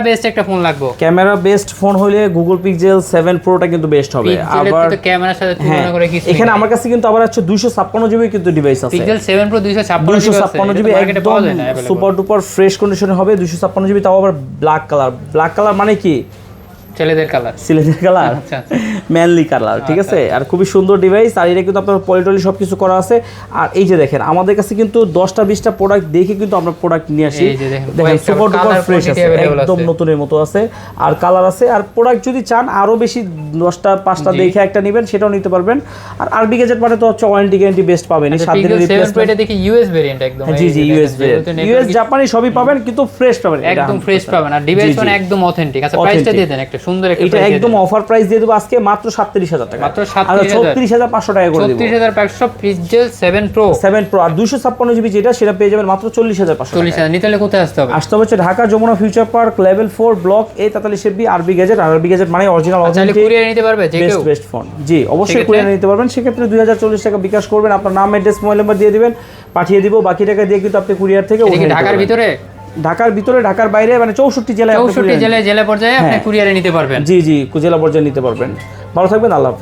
Best একটা phone লাগবে। Camera best phone হলে গুগল পিক্সেল 7 প্রোটা কিন্তু বেস্ট হবে। আবার ক্যামেরার সাথে তুলনা করে কিছু এখানে আমার কাছে কিন্তু আবার আছে 256 জিবি কিন্তু ডিভাইস আছে। পিক্সেল 7 প্রো 256 জিবি একদম সুপার ডুপার ফ্রেশ কন্ডিশনে হবে। 256 জিবি তাও আবার ব্ল্যাক কালার। ব্ল্যাক কালার মানে কি? ছেলেদের কালার। ছেলেদের কালার, ম্যানলি কালার, ঠিক আছে। আর খুবই সুন্দর ডিভাইস। আর এটা কিন্তু আপনার পলিটলি সব কিছু করা আছে। আর এই যে দেখেন আমাদের কাছে কিন্তু 10টা 20টা প্রোডাক্ট দেখে কিন্তু আমরা প্রোডাক্ট নিয়ে আসি। দেখেন সুপার ডুপার ফ্রেশ আছে, একদম নতুনের মতো আছে। আর কালার আছে। আর প্রোডাক্ট যদি চান আরো বেশি 10টা 5টা দেখে একটা নেবেন সেটাও নিতে পারবেন। আর আরবি গ্যাজেট মানে তো হচ্ছে ওয়ারেন্টি গ্যারান্টি বেস্ট পাবেন। 7 দিনের রিপ্লেসমেন্ট। এটা দেখি ইউএস ভেরিয়েন্ট একদম। জি জি ইউএস ভেরিয়েন্ট। ইউএস জাপানি সবই পাবেন কিন্তু ফ্রেশ পাবেন। একদম ফ্রেশ পাবেন। আর ডিভাইস মানে একদম অথেন্টিক। আচ্ছা প্রাইসটা দিয়ে দেন একটা সুন্দর একটা। এটা একদম অফার প্রাইস দিয়ে দেব আজকে মাত্র 37000 টাকা। মাত্র 36500 টাকা করে দেব। 36500 পিক্সেল 7 প্রো। 7 প্রো আর 256 জিবি যেটা সেটা পেয়ে যাবেন মাত্র 40500 টাকা। 40000 নিতে হলে কোথায় আসতে হবে? আসতে হবে Dhaka Jamuna future park level 4 block A 43 B RB gadget. RB gadget মানে অরিজিনাল অথেন্টিক। কুরিয়ার নিতে পারবে যে কেউ? Best phone. জি অবশ্যই কুরিয়ার নিতে পারবেন। সেক্ষেত্রে 2040 টাকা বিকাশ করবেন, আপনার নাম অ্যাড্রেস মোবাইল নাম্বার দিয়ে দিবেন, পাঠিয়ে দিব। বাকি টাকা দিয়ে কিন্তু আপনি কুরিয়ার থেকে ঢাকার ভিতরে, ঢাকার বাইরে মানে 64 জেলায় জেলা পর্যায়ে আপনি কুরিয়ারে নিতে পারবেন। জি জি জেলা পর্যায়ে নিতে পারবেন। ভালো থাকবেন, আল্লাহ হাফেজ।